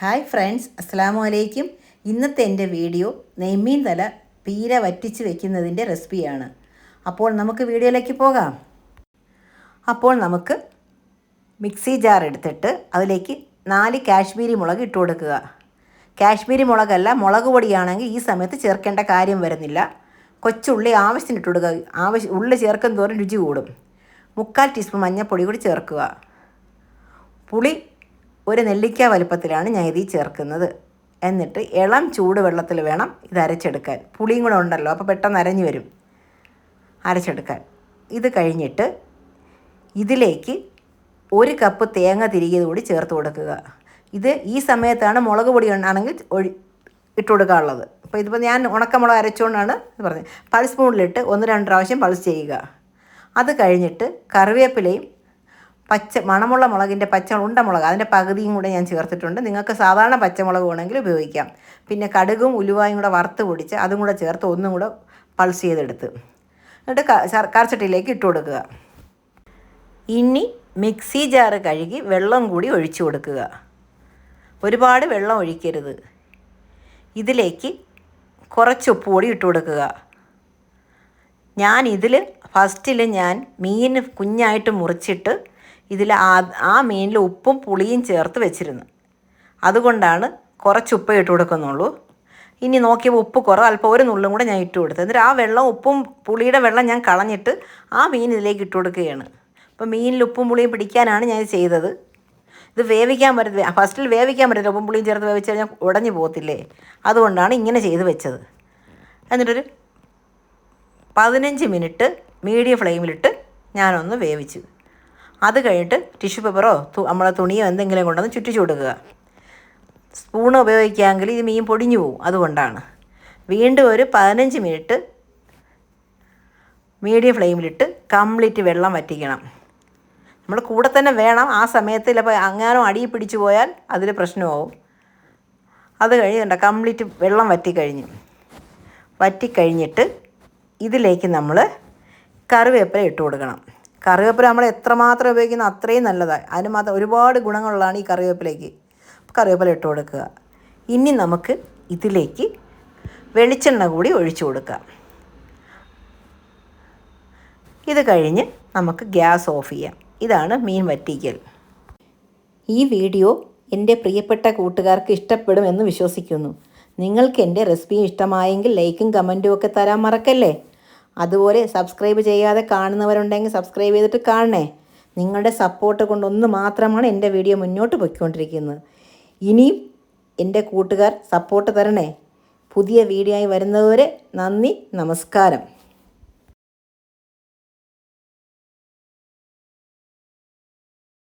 Hi friends, അസ്സലാമു അലൈക്കും. ഇന്നത്തെ എൻ്റെ വീഡിയോ നെയ്മീൻ തല പീര വറ്റിച്ച് വെക്കുന്നതിൻ്റെ റെസിപ്പിയാണ്. അപ്പോൾ നമുക്ക് വീഡിയോയിലേക്ക് പോകാം. അപ്പോൾ നമുക്ക് മിക്സി ജാർ എടുത്തിട്ട് അതിലേക്ക് 4 കാശ്മീരി മുളക് ഇട്ട് കൊടുക്കുക. കാശ്മീരി മുളകല്ല, മുളക് പൊടിയാണെങ്കിൽ ഈ സമയത്ത് ചേർക്കേണ്ട കാര്യം വരുന്നില്ല. കൊച്ചുള്ളി ആവശ്യത്തിന് ഇട്ട് കൊടുക്കുക. ഉള്ളി ചേർക്കും തോറും രുചി കൂടും. 3/4 ടീസ്പൂൺ മഞ്ഞൾപ്പൊടി കൂടി ചേർക്കുക. പുളി ഒരു നെല്ലിക്ക വലുപ്പത്തിലാണ് ഞാൻ ഇതിൽ ചേർക്കുന്നത്. എന്നിട്ട് ഇളം ചൂട് വെള്ളത്തിൽ വേണം ഇത് അരച്ചെടുക്കാൻ. പുളിയും കൂടെ ഉണ്ടല്ലോ, അപ്പോൾ പെട്ടെന്ന് അരഞ്ഞു വരും അരച്ചെടുക്കാൻ. ഇത് കഴിഞ്ഞിട്ട് ഇതിലേക്ക് 1 കപ്പ് തേങ്ങ തിരികിയത് കൂടി ചേർത്ത് കൊടുക്കുക. ഇത് ഈ സമയത്താണ് മുളക് പൊടി ആണെങ്കിൽ ഇട്ട് കൊടുക്കാനുള്ളത്. അപ്പോൾ ഇതിപ്പോൾ ഞാൻ ഉണക്കമുളക് അരച്ചുകൊണ്ടാണ് പറഞ്ഞത്. പൾസ് സ്പൂണിലിട്ട് 1-2 പ്രാവശ്യം പൾസ് ചെയ്യുക. അത് കഴിഞ്ഞിട്ട് കറിവേപ്പിലയും മണമുള്ള മുളകിൻ്റെ ഉണ്ടമുളക് അതിൻ്റെ പകുതിയും കൂടെ ഞാൻ ചേർത്തിട്ടുണ്ട്. നിങ്ങൾക്ക് സാധാരണ പച്ചമുളക് വേണമെങ്കിൽ ഉപയോഗിക്കാം. പിന്നെ കടുകും ഉലുവായും കൂടെ വറുത്ത് പൊടിച്ച് അതും കൂടെ ചേർത്ത് ഒന്നും കൂടെ പൾസ് ചെയ്തെടുത്ത് എന്നിട്ട് കറിച്ചട്ടിയിലേക്ക് ഇട്ട് കൊടുക്കുക. ഇനി മിക്സി ജാറ് കഴുകി വെള്ളം കൂടി ഒഴിച്ചു കൊടുക്കുക. ഒരുപാട് വെള്ളം ഒഴിക്കരുത്. ഇതിലേക്ക് കുറച്ച് ഉപ്പ് പൊടി ഇട്ട് കൊടുക്കുക. ഫസ്റ്റിൽ ഞാൻ മീൻ കുഞ്ഞായിട്ട് മുറിച്ചിട്ട് ആ മീനിൽ ഉപ്പും പുളിയും ചേർത്ത് വെച്ചിരുന്നു. അതുകൊണ്ടാണ് കുറച്ച് ഉപ്പ് ഇട്ട് കൊടുക്കുന്നുള്ളൂ. ഇനി നോക്കിയപ്പോൾ ഉപ്പ് കുറവ്, അല്പം ഒരു നുള്ളും കൂടെ ഞാൻ ഇട്ട് കൊടുത്തു. എന്നിട്ട് ആ വെള്ളം, ഉപ്പും പുളിയുടെ വെള്ളം ഞാൻ കളഞ്ഞിട്ട് ആ മീൻ ഇതിലേക്ക് ഇട്ട് കൊടുക്കുകയാണ്. അപ്പോൾ മീനിൽ ഉപ്പും പുളിയും പിടിക്കാനാണ് ഞാൻ ചെയ്തത്. ഇത് വേവിക്കാൻ പറ്റത്തില്ല, ഫസ്റ്റിൽ വേവിക്കാൻ പറ്റില്ല. ഉപ്പും പുളിയും ചേർത്ത് വേവിച്ച് കഴിഞ്ഞാൽ ഉടഞ്ഞു പോകത്തില്ലേ, അതുകൊണ്ടാണ് ഇങ്ങനെ ചെയ്ത് വെച്ചത്. എന്നിട്ടൊരു 15 മിനിറ്റ് മീഡിയം ഫ്ലെയിമിലിട്ട് ഞാനൊന്ന് വേവിച്ചു. അത് കഴിഞ്ഞിട്ട് ടിഷ്യൂ പേപ്പറോ നമ്മളെ തുണിയോ എന്തെങ്കിലും കൊണ്ടൊന്ന് ചുറ്റിച്ചു കൊടുക്കുക. സ്പൂൺ ഉപയോഗിക്കാമെങ്കിൽ ഇത് മീൻ പൊടിഞ്ഞു പോകും, അതുകൊണ്ടാണ്. വീണ്ടും ഒരു 15 മിനിറ്റ് മീഡിയം ഫ്ലെയിമിലിട്ട് കംപ്ലീറ്റ് വെള്ളം വറ്റിക്കണം. നമ്മൾ കൂടെ തന്നെ വേണം. ആ സമയത്ത് ചിലപ്പോൾ അങ്ങാനോ അടിയിൽ പിടിച്ചു പോയാൽ അതിൽ പ്രശ്നമാവും. അത് കഴിഞ്ഞ് കംപ്ലീറ്റ് വെള്ളം വറ്റിക്കഴിഞ്ഞിട്ട് ഇതിലേക്ക് നമ്മൾ കറിവേപ്പില ഇട്ട് കൊടുക്കണം. കറിവേപ്പില നമ്മൾ എത്രമാത്രം ഉപയോഗിക്കുന്നോ അത്രയും നല്ലതാണ്. അതിന് മാത്രം ഒരുപാട് ഗുണങ്ങളുള്ളതാണ് ഈ കറിവേപ്പിലയ്ക്ക്. കറിവേപ്പില ഇട്ട് കൊടുക്കുക. ഇനി നമുക്ക് ഇതിലേക്ക് വെളിച്ചെണ്ണ കൂടി ഒഴിച്ചു കൊടുക്കാം. ഇത് കഴിഞ്ഞ് നമുക്ക് ഗ്യാസ് ഓഫ് ചെയ്യാം. ഇതാണ് മീൻ വറ്റിക്കൽ. ഈ വീഡിയോ എൻ്റെ പ്രിയപ്പെട്ട കൂട്ടുകാർക്ക് ഇഷ്ടപ്പെടുമെന്ന് വിശ്വസിക്കുന്നു. നിങ്ങൾക്ക് എൻ്റെ റെസിപ്പി ഇഷ്ടമായെങ്കിൽ ലൈക്കും കമൻറ്റും ഒക്കെ തരാൻ മറക്കല്ലേ. അതുപോലെ സബ്സ്ക്രൈബ് ചെയ്യാതെ കാണുന്നവരുണ്ടെങ്കിൽ സബ്സ്ക്രൈബ് ചെയ്തിട്ട് കാണണേ. നിങ്ങളുടെ സപ്പോർട്ട് കൊണ്ടൊന്ന് മാത്രമാണ് എൻ്റെ വീഡിയോ മുന്നോട്ട് പോയിക്കൊണ്ടിരിക്കുന്നത്. ഇനിയും എൻ്റെ കൂട്ടുകാർ സപ്പോർട്ട് തരണേ. പുതിയ വീഡിയോ ആയി വരുന്നതുവരെ നന്ദി, നമസ്കാരം.